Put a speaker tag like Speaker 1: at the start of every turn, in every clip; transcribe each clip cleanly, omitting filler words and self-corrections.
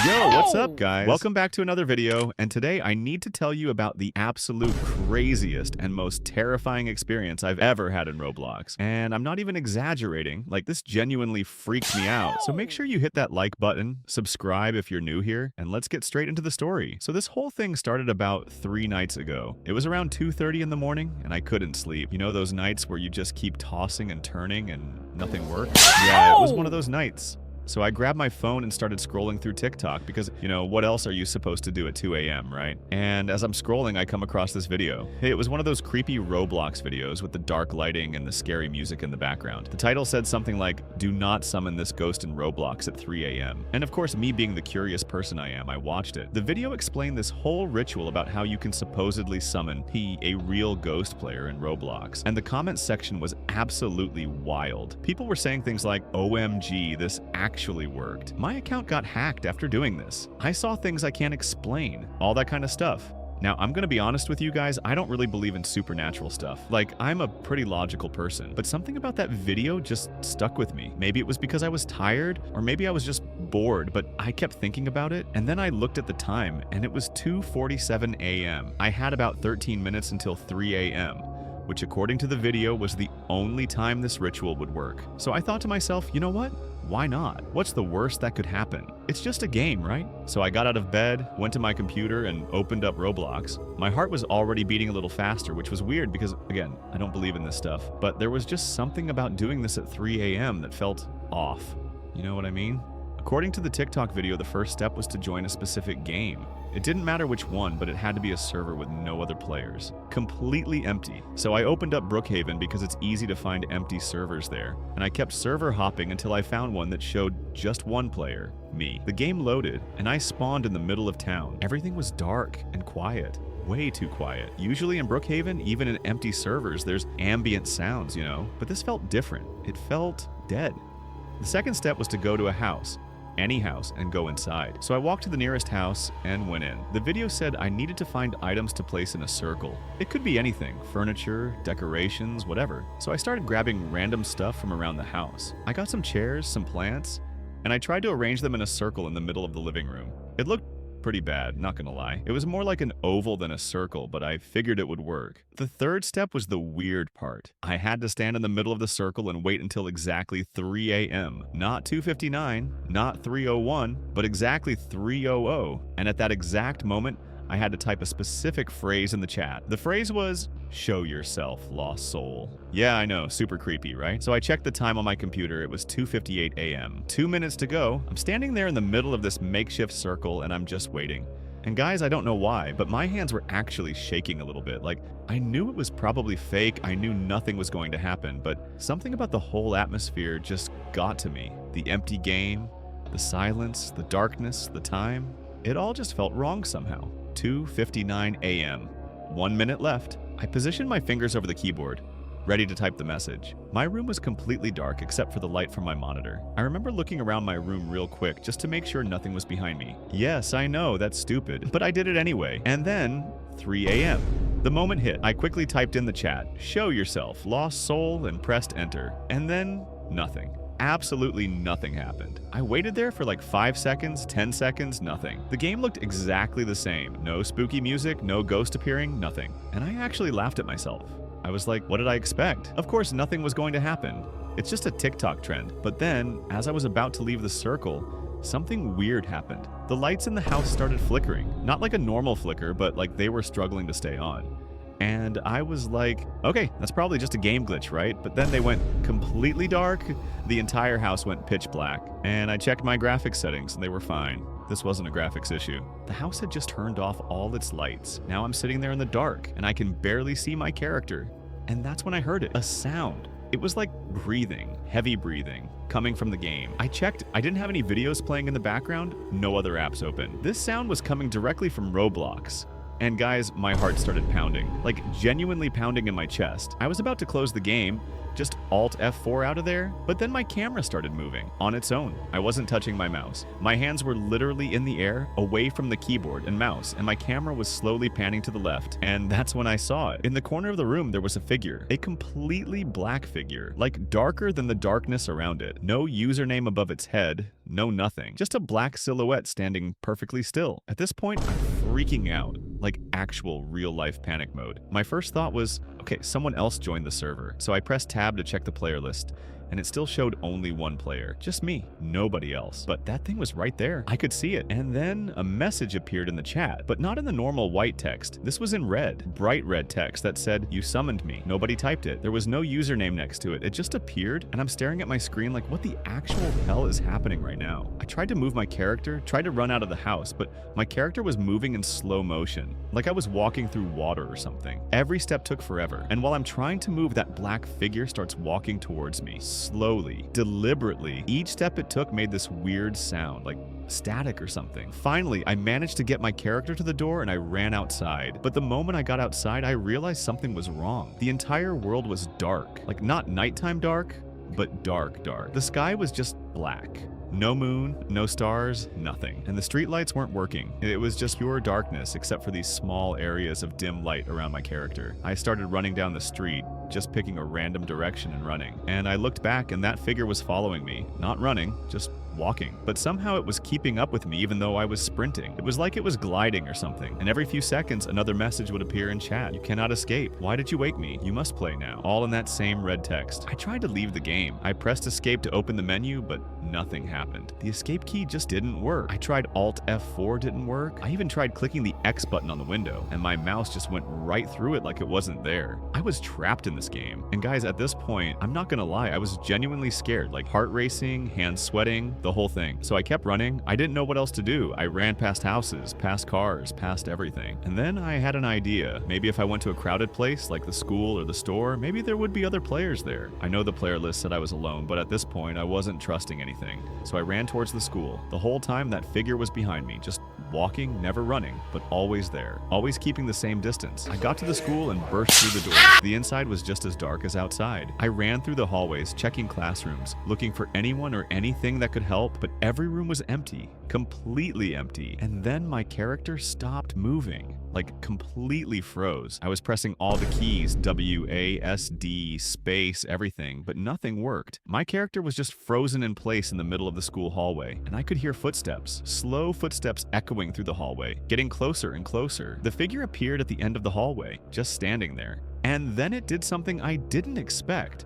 Speaker 1: Yo, what's up, guys? Welcome back to another video, and today I need to tell you about the absolute craziest and most terrifying experience I've ever had in Roblox. And I'm not even exaggerating, like this genuinely freaked me out. So make sure you hit that like button, subscribe if you're new here, and let's get straight into the story. So this whole thing started about 3 nights ago. It was around 2:30 in the morning, and I couldn't sleep. You know those nights where you just keep tossing and turning and nothing works? Yeah, it was one of those nights. So I grabbed my phone and started scrolling through TikTok because, you know, what else are you supposed to do at 2 a.m., right? And as I'm scrolling, I come across this video. It was one of those creepy Roblox videos with the dark lighting and the scary music in the background. The title said something like, "Do not summon this ghost in Roblox at 3 a.m." And of course, me being the curious person I am, I watched it. The video explained this whole ritual about how you can supposedly summon a real ghost player in Roblox. And the comment section was absolutely wild. People were saying things like, "OMG, this actually worked. My account got hacked after doing this. I saw things I can't explain." All that kind of stuff. Now, I'm gonna be honest with you guys, I don't really believe in supernatural stuff. Like, I'm a pretty logical person, but something about that video just stuck with me. Maybe it was because I was tired, or maybe I was just bored, but I kept thinking about it, and then I looked at the time, and it was 2:47 a.m. I had about 13 minutes until 3 a.m., which according to the video was the only time this ritual would work. So I thought to myself, you know what? Why not? What's the worst that could happen? It's just a game, right? So I got out of bed, went to my computer, and opened up Roblox. My heart was already beating a little faster, which was weird because, again, I don't believe in this stuff. But there was just something about doing this at 3 a.m. that felt off. You know what I mean? According to the TikTok video, the first step was to join a specific game. It didn't matter which one, but it had to be a server with no other players. Completely empty. So I opened up Brookhaven because it's easy to find empty servers there. And I kept server hopping until I found one that showed just one player, me. The game loaded, and I spawned in the middle of town. Everything was dark and quiet. Way too quiet. Usually in Brookhaven, even in empty servers, there's ambient sounds, you know? But this felt different. It felt dead. The second step was to go to a house. Any house, and go inside. So I walked to the nearest house and went in. The video said I needed to find items to place in a circle. It could be anything, furniture, decorations, whatever. So I started grabbing random stuff from around the house. I got some chairs, some plants, and I tried to arrange them in a circle in the middle of the living room. It looked pretty bad, not gonna lie. It was more like an oval than a circle, but I figured it would work. The third step was the weird part. I had to stand in the middle of the circle and wait until exactly 3 a.m. Not 2:59, not 3:01, but exactly 3:00. And at that exact moment, I had to type a specific phrase in the chat. The phrase was, "Show yourself, lost soul." Yeah, I know, super creepy, right? So I checked the time on my computer. It was 2:58 a.m. 2 minutes to go. I'm standing there in the middle of this makeshift circle, and I'm just waiting. And guys, I don't know why, but my hands were actually shaking a little bit. Like, I knew it was probably fake. I knew nothing was going to happen, but something about the whole atmosphere just got to me. The empty game, the silence, the darkness, the time. It all just felt wrong somehow. 2:59 a.m. 1 minute left. I positioned my fingers over the keyboard, ready to type the message. My room was completely dark except for the light from my monitor. I remember looking around my room real quick just to make sure nothing was behind me. Yes, I know, that's stupid, but I did it anyway. And then 3 a.m. The moment hit. I quickly typed in the chat, "Show yourself, lost soul," and pressed enter. And then nothing. Absolutely nothing happened. I waited there for like 5 seconds, 10 seconds, nothing. The game looked exactly the same. No spooky music, no ghost appearing, nothing. And I actually laughed at myself. I was like, what did I expect? Of course, nothing was going to happen. It's just a TikTok trend. But then, as I was about to leave the circle, something weird happened. The lights in the house started flickering. Not like a normal flicker, but like they were struggling to stay on. And I was like, okay, that's probably just a game glitch, right? But then they went completely dark. The entire house went pitch black. And I checked my graphics settings and they were fine. This wasn't a graphics issue. The house had just turned off all its lights. Now I'm sitting there in the dark and I can barely see my character. And that's when I heard it, a sound. It was like breathing, heavy breathing, coming from the game. I checked, I didn't have any videos playing in the background, no other apps open. This sound was coming directly from Roblox. And guys, my heart started pounding, like genuinely pounding in my chest. I was about to close the game, just Alt F4 out of there, but then my camera started moving on its own. I wasn't touching my mouse. My hands were literally in the air, away from the keyboard and mouse, and my camera was slowly panning to the left, and that's when I saw it. In the corner of the room, there was a figure, a completely black figure, like darker than the darkness around it. No username above its head, no nothing. Just a black silhouette standing perfectly still. At this point, I'm freaking out, like actual real-life panic mode. My first thought was, okay, someone else joined the server. So I pressed tab to check the player list, and it still showed only one player. Just me, nobody else. But that thing was right there. I could see it. And then a message appeared in the chat, but not in the normal white text. This was in red, bright red text that said, "You summoned me." Nobody typed it. There was no username next to it. It just appeared, and I'm staring at my screen like, what the actual hell is happening right now? I tried to move my character, tried to run out of the house, but my character was moving in slow motion, like I was walking through water or something. Every step took forever, and while I'm trying to move, that black figure starts walking towards me. Slowly, deliberately. Each step it took made this weird sound, like static or something. Finally, I managed to get my character to the door and I ran outside. But the moment I got outside, I realized something was wrong. The entire world was dark. Like not nighttime dark, but dark dark. The sky was just black. No moon, no stars, nothing. And the streetlights weren't working. It was just pure darkness except for these small areas of dim light around my character. I started running down the street, just picking a random direction and running. And I looked back and that figure was following me. Not running, just walking. But somehow it was keeping up with me even though I was sprinting. It was like it was gliding or something. And every few seconds, another message would appear in chat. "You cannot escape. Why did you wake me? You must play now." All in that same red text. I tried to leave the game. I pressed escape to open the menu, but nothing happened. The escape key just didn't work. I tried Alt F4, didn't work. I even tried clicking the X button on the window, and my mouse just went right through it like it wasn't there. I was trapped in this game. And guys, at this point, I'm not gonna lie, I was genuinely scared, like heart racing, hands sweating, the whole thing. So I kept running. I didn't know what else to do. I ran past houses, past cars, past everything. And then I had an idea. Maybe if I went to a crowded place like the school or the store, maybe there would be other players there. I know the player list said I was alone, but at this point, I wasn't trusting anything. So I ran towards the school. The whole time, that figure was behind me, just walking, never running, but always there, always keeping the same distance. I got to the school and burst through the door. The inside was just as dark as outside. I ran through the hallways, checking classrooms, looking for anyone or anything that could help, but every room was empty, completely empty. And then my character stopped moving, like completely froze. I was pressing all the keys, W, A, S, D, space, everything, but nothing worked. My character was just frozen in place in the middle of the school hallway, and I could hear footsteps, slow footsteps echoing through the hallway, getting closer and closer. The figure appeared at the end of the hallway, just standing there. And then it did something I didn't expect.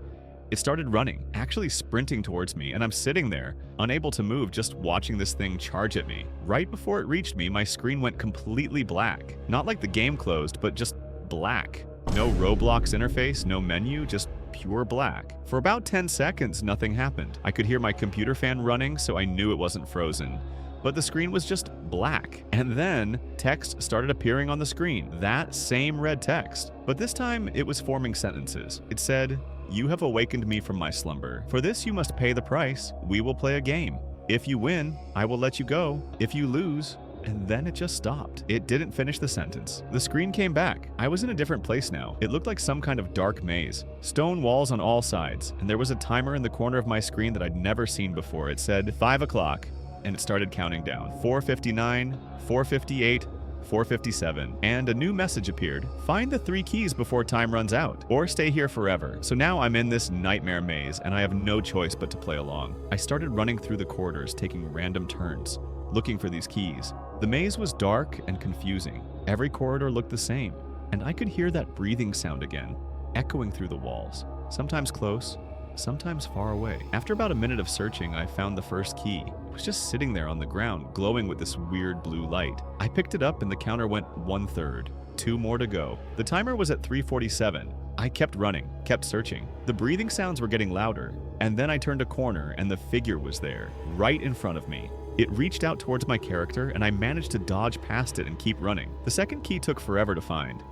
Speaker 1: It started running, actually sprinting towards me, and I'm sitting there, unable to move, just watching this thing charge at me. Right before it reached me, my screen went completely black. Not like the game closed, but just black. No Roblox interface, no menu, just pure black. For about 10 seconds, nothing happened. I could hear my computer fan running, so I knew it wasn't frozen. But the screen was just black. And then text started appearing on the screen, that same red text. But this time, it was forming sentences. It said, "You have awakened me from my slumber. For this you must pay the price. We will play a game. If you win, I will let you go. If you lose..." And then it just stopped. It didn't finish the sentence. The screen came back. I was in a different place now. It looked like some kind of dark maze. Stone walls on all sides, and there was a timer in the corner of my screen that I'd never seen before. It said 5 o'clock, and it started counting down. 4:59, 4:58, 4:57, and a new message appeared. Find the 3 keys before time runs out, or stay here forever. So now I'm in this nightmare maze, and I have no choice but to play along. I started running through the corridors, taking random turns, looking for these keys. The maze was dark and confusing. Every corridor looked the same, and I could hear that breathing sound again, echoing through the walls, sometimes close, sometimes far away. After about a minute of searching, I found the first key. It was just sitting there on the ground, glowing with this weird blue light. I picked it up and the counter went 1/3. 2 more to go. The timer was at 3:47. I kept running, kept searching. The breathing sounds were getting louder, and then I turned a corner and the figure was there, right in front of me. It reached out towards my character and I managed to dodge past it and keep running. The second key took forever to find.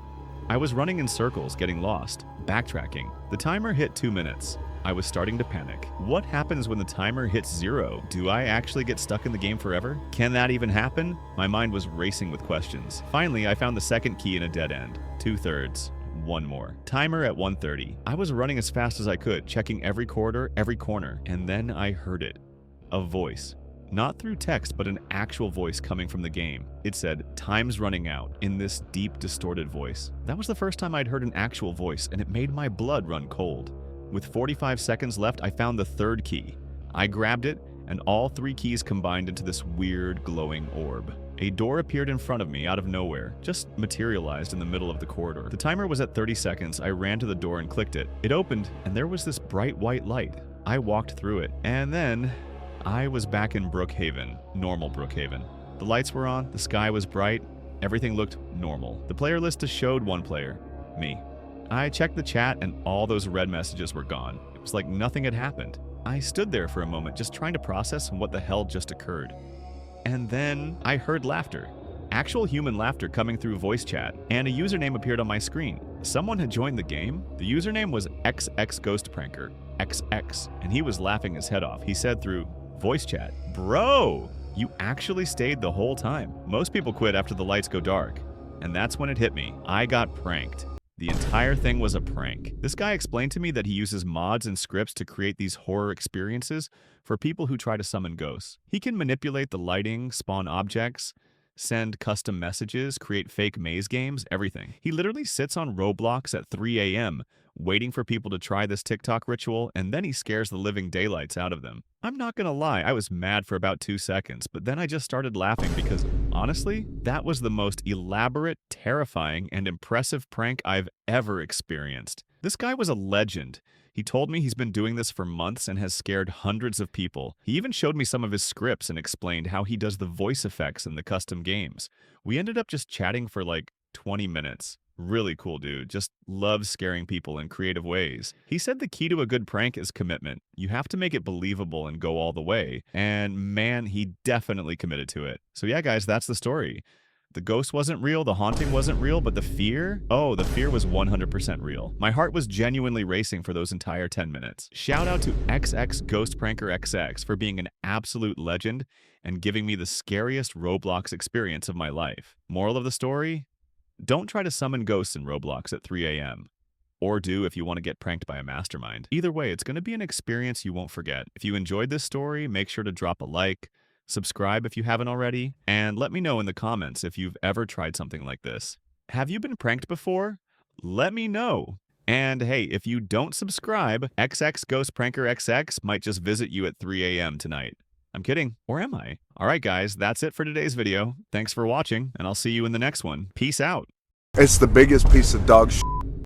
Speaker 1: I was running in circles, getting lost, backtracking. The timer hit 2 minutes. I was starting to panic. What happens when the timer hits 0? Do I actually get stuck in the game forever? Can that even happen? My mind was racing with questions. Finally, I found the second key in a dead end. 2/3. One more. Timer at 1:30. I was running as fast as I could, checking every corridor, every corner, and then I heard it. A voice. Not through text, but an actual voice coming from the game. It said, "Time's running out," in this deep, distorted voice. That was the first time I'd heard an actual voice, and it made my blood run cold. With 45 seconds left, I found the third key. I grabbed it, and all 3 keys combined into this weird, glowing orb. A door appeared in front of me out of nowhere, just materialized in the middle of the corridor. The timer was at 30 seconds. I ran to the door and clicked it. It opened, and there was this bright white light. I walked through it, and then I was back in Brookhaven, normal Brookhaven. The lights were on, the sky was bright, everything looked normal. The player list just showed one player, me. I checked the chat and all those red messages were gone. It was like nothing had happened. I stood there for a moment just trying to process what the hell just occurred. And then I heard laughter. Actual human laughter coming through voice chat, and a username appeared on my screen. Someone had joined the game. The username was XXGhostPranker, XX, and he was laughing his head off. He said through voice chat, "Bro, you actually stayed the whole time." Most people quit after the lights go dark. And that's when it hit me. I got pranked. The entire thing was a prank. This guy explained to me that he uses mods and scripts to create these horror experiences for people who try to summon ghosts. He can manipulate the lighting, spawn objects, send custom messages, create fake maze games, everything. He literally sits on Roblox at 3 a.m. waiting for people to try this TikTok ritual, and then he scares the living daylights out of them. I'm not gonna lie, I was mad for about 2 seconds, but then I just started laughing because, honestly, that was the most elaborate, terrifying, and impressive prank I've ever experienced. This guy was a legend. He told me he's been doing this for months and has scared hundreds of people. He even showed me some of his scripts and explained how he does the voice effects in the custom games. We ended up just chatting for like 20 minutes. Really cool dude, just loves scaring people in creative ways. He said the key to a good prank is commitment. You have to make it believable and go all the way. And man, he definitely committed to it. So yeah, guys, that's the story. The ghost wasn't real, the haunting wasn't real, but the fear? Oh, the fear was 100% real. My heart was genuinely racing for those entire 10 minutes. Shout out to XXGhostPrankerXX for being an absolute legend and giving me the scariest Roblox experience of my life. Moral of the story? Don't try to summon ghosts in Roblox at 3 a.m. Or do if you want to get pranked by a mastermind. Either way, it's going to be an experience you won't forget. If you enjoyed this story, make sure to drop a like, subscribe if you haven't already, and let me know in the comments if you've ever tried something like this. Have you been pranked before? Let me know. And hey, if you don't subscribe, XXGhostPrankerXX might just visit you at 3 a.m. tonight. I'm kidding, or am I? Alright guys, that's it for today's video. Thanks for watching, and I'll see you in the next one. Peace out.
Speaker 2: It's the biggest piece of dog shit